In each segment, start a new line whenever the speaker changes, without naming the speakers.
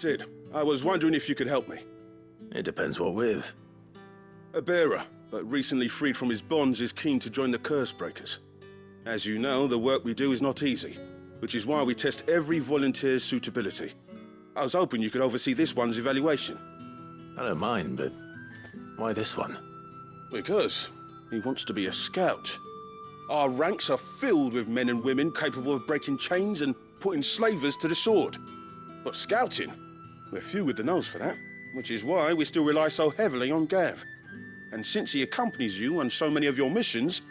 Sid, I was wondering if you could help me.
It depends what with.
A bearer, but recently freed from his bonds, is keen to join the Curse Breakers. As you know, the work we do is not easy, which is why we test every volunteer's suitability. I was hoping you could oversee this one's evaluation.
I don't mind, but why this one?
Because he wants to be a scout. Our ranks are filled with men and women capable of breaking chains and putting slavers to the sword. But scouting, we're few with the nose for that, which is why we still rely so heavily on Gav. And since he accompanies you on so many of your missions,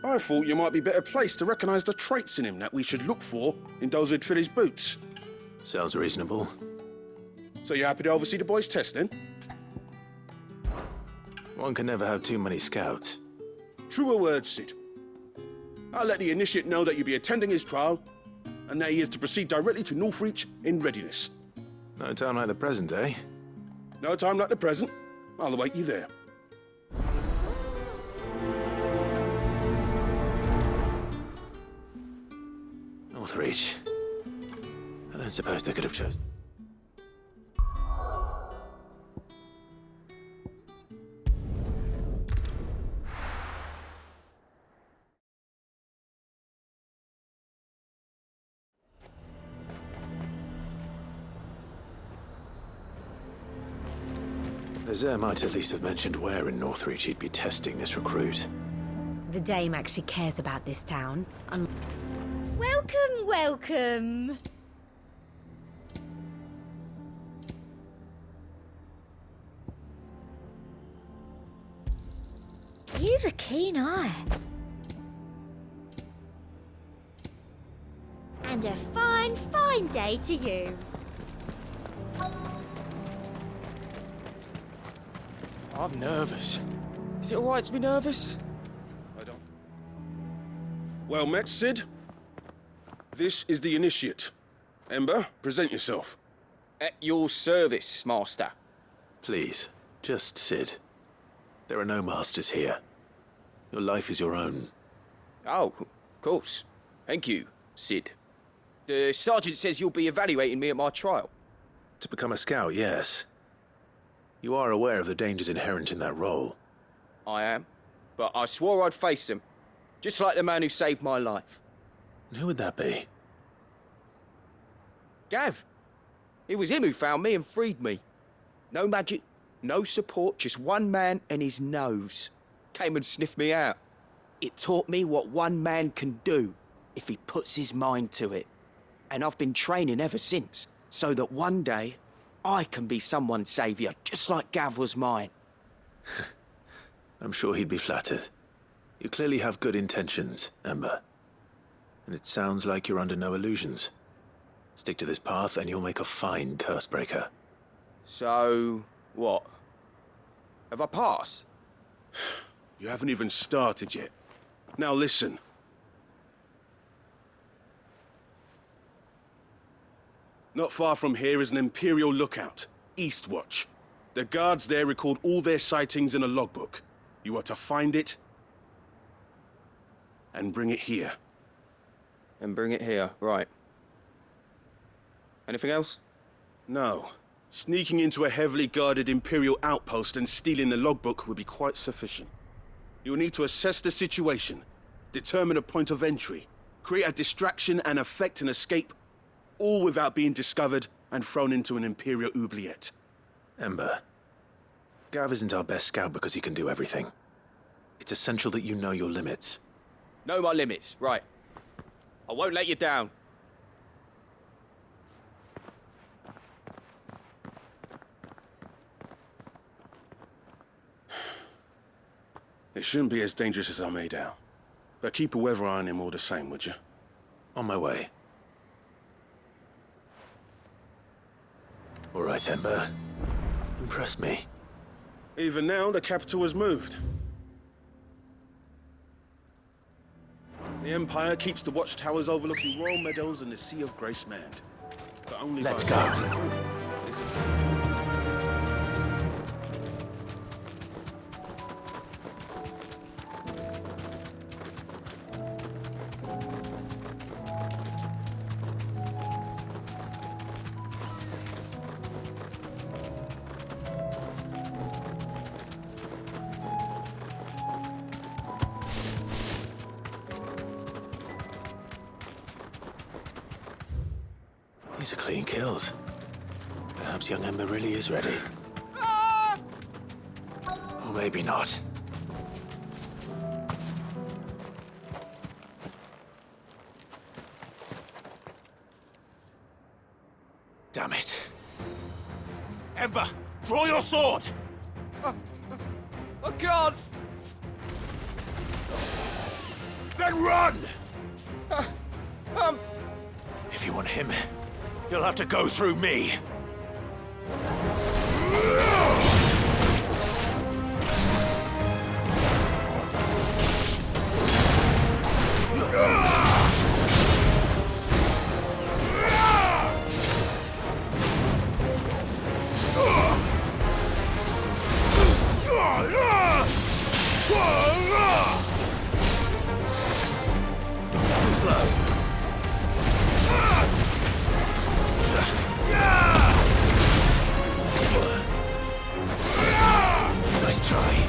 I thought you might be better placed to recognize the traits in him that we should look for in those who'd fill his boots.
Sounds reasonable.
So you're happy to oversee the boys' test, then?
One can never have too many scouts.
Truer words, Sid. I'll let the initiate know that you'll be attending his trial, and that he is to proceed directly to Northreach in readiness.
No time like the present, eh?
No time like the present. I'll await you there.
Northreach. I don't suppose they could have chosen. Lazare might at least have mentioned where in Northreach he'd be testing this recruit.
The Dame actually cares about this town. Welcome, welcome!
You've a keen eye. And a fine, fine day to you.
I'm nervous. Is it all right to be nervous?
I don't. Well met, Sid. This is the initiate. Ember, present yourself.
At your service, Master.
Please, just Sid. There are no masters here. Your life is your own.
Oh, of course. Thank you, Sid. The sergeant says you'll be evaluating me at my trial.
To become a scout, yes. You are aware of the dangers inherent in that role.
I am. But I swore I'd face them. Just like the man who saved my life.
And who would that be?
Gav. It was him who found me and freed me. No magic, no support, just one man and his nose. Came and sniffed me out. It taught me what one man can do if he puts his mind to it. And I've been training ever since, so that one day I can be someone's saviour, just like Gav was mine.
I'm sure he'd be flattered. You clearly have good intentions, Ember. And it sounds like you're under no illusions. Stick to this path and you'll make a fine curse breaker.
So, what? Have I passed?
You haven't even started yet. Now listen. Not far from here is an Imperial lookout, Eastwatch. The guards there record all their sightings in a logbook. You are to find it and bring it here.
And bring it here, right. Anything else?
No. Sneaking into a heavily guarded Imperial outpost and stealing the logbook would be quite sufficient. You'll need to assess the situation, determine a point of entry, create a distraction and effect an escape, all without being discovered and thrown into an Imperial oubliette.
Ember, Gav isn't our best scout because he can do everything. It's essential that you know your limits.
Know my limits, right. I won't let you down.
It shouldn't be as dangerous as I made out. But keep a weather eye on him all the same, would you?
On my way. All right, Ember. Impress me.
Even now, the capital has moved. The Empire keeps the watchtowers overlooking royal meadows and the Sea of Grace manned. But only
Let's
by
go. These are clean kills. Perhaps young Ember really is ready. Or maybe not. Damn it. Ember, draw your sword!
I can't!
Then run! If you want him, you'll have to go through me. Too slow. Nice try.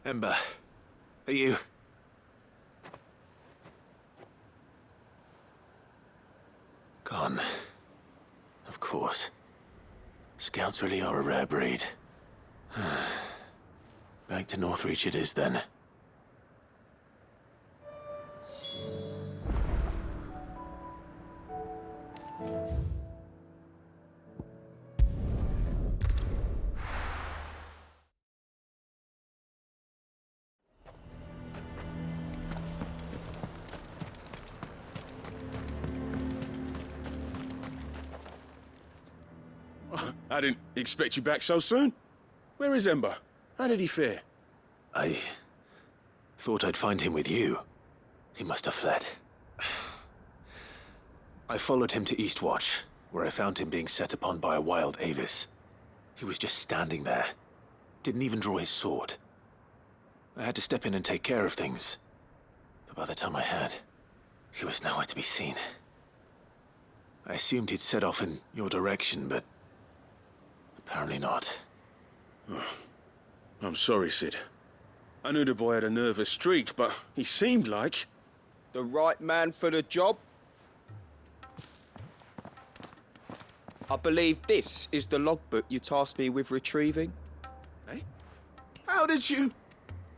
Ember, are you... Gone. Of course. Scouts really are a rare breed. Back to Northreach it is then.
I didn't expect you back so soon. Where is Ember? How did he fare?
I thought I'd find him with you. He must have fled. I followed him to Eastwatch, where I found him being set upon by a wild Avis. He was just standing there. Didn't even draw his sword. I had to step in and take care of things. But by the time I had, he was nowhere to be seen. I assumed he'd set off in your direction, but apparently not.
I'm sorry, Sid. I knew the boy had a nervous streak, but he seemed like...
The right man for the job? I believe this is the logbook you tasked me with retrieving.
Eh? How did you...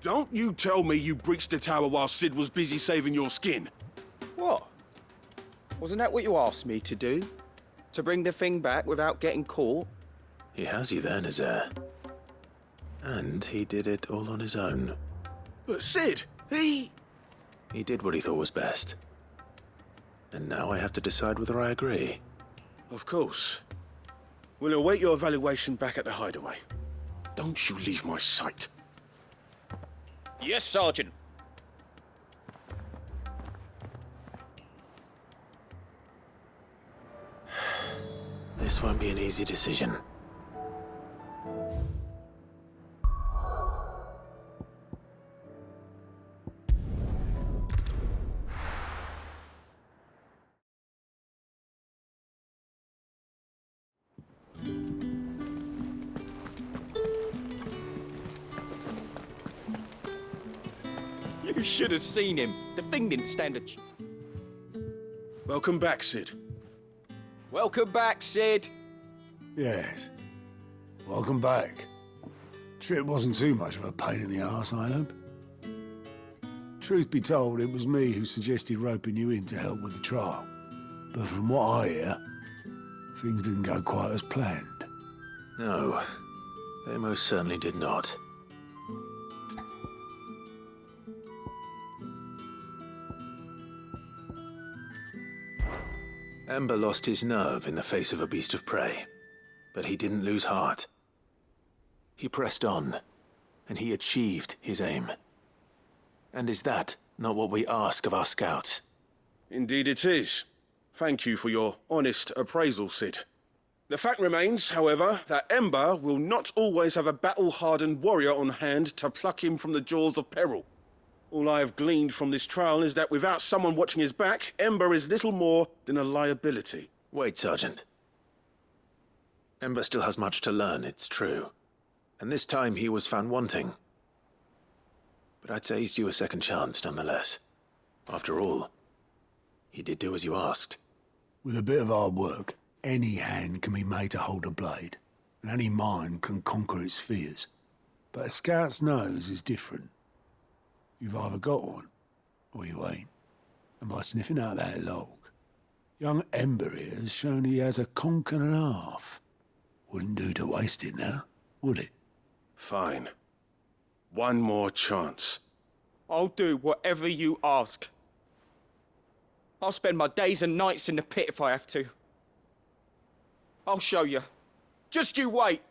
Don't you tell me you breached the tower while Sid was busy saving your skin.
What? Wasn't that what you asked me to do? To bring the thing back without getting caught?
He has you then, his heir. And he did it all on his own.
But Sid, he
did what he thought was best. And now I have to decide whether I agree.
Of course. We'll await your evaluation back at the hideaway. Don't you leave my sight.
Yes, Sergeant.
This won't be an easy decision.
You should have seen him. The thing didn't stand a
Welcome back, Sid.
Welcome back, Sid.
Yes. Welcome back. Trip wasn't too much of a pain in the arse, I hope. Truth be told, it was me who suggested roping you in to help with the trial. But from what I hear, things didn't go quite as planned.
No, they most certainly did not. Ember lost his nerve in the face of a beast of prey. But he didn't lose heart. He pressed on, and he achieved his aim. And is that not what we ask of our scouts?
Indeed it is. Thank you for your honest appraisal, Sid. The fact remains, however, that Ember will not always have a battle-hardened warrior on hand to pluck him from the jaws of peril. All I have gleaned from this trial is that without someone watching his back, Ember is little more than a liability.
Wait, Sergeant. Ember still has much to learn, it's true. And this time he was found wanting. But I'd say he's due a second chance, nonetheless. After all, he did do as you asked.
With a bit of hard work, any hand can be made to hold a blade, and any mind can conquer its fears. But a scout's nose is different. You've either got one, or you ain't. And by sniffing out that log, young Ember here has shown he has a conch and a half. Wouldn't do to waste it now, would it?
Fine. One more chance.
I'll do whatever you ask. I'll spend my days and nights in the pit if I have to. I'll show you. Just you wait.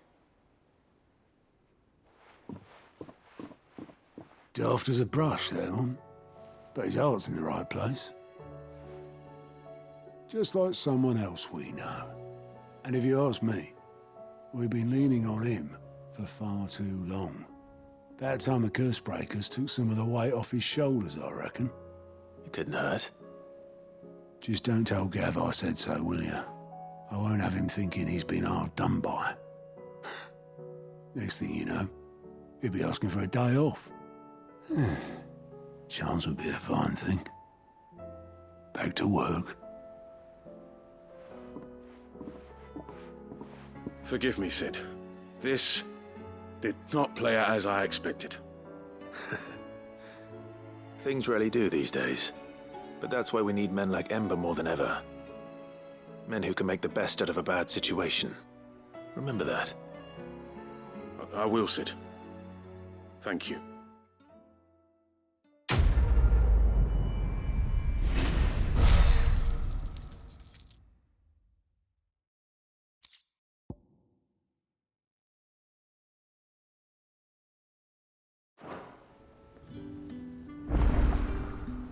Daft as a brush, that one. But his heart's in the right place. Just like someone else we know. And if you ask me, we've been leaning on him for far too long. That time the curse breakers took some of the weight off his shoulders, I reckon.
It couldn't hurt.
Just don't tell Gav I said so, will you? I won't have him thinking he's been hard done by. Next thing you know, he'll be asking for a day off. Chance would be a fine thing. Back to work.
Forgive me, Sid. This did not play out as I expected.
Things rarely do these days. But that's why we need men like Ember more than ever. Men who can make the best out of a bad situation. Remember that.
I will, Sid. Thank you.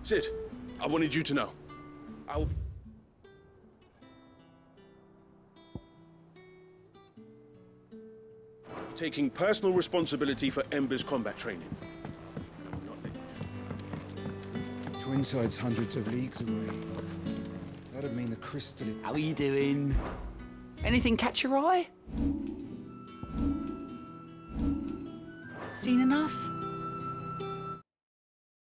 Sid, I wanted you to know. I'll be taking personal responsibility for Ember's combat training.
Twinside's hundreds of leagues away. That'd mean the crystal...
How are you doing? Anything catch your eye? Seen enough?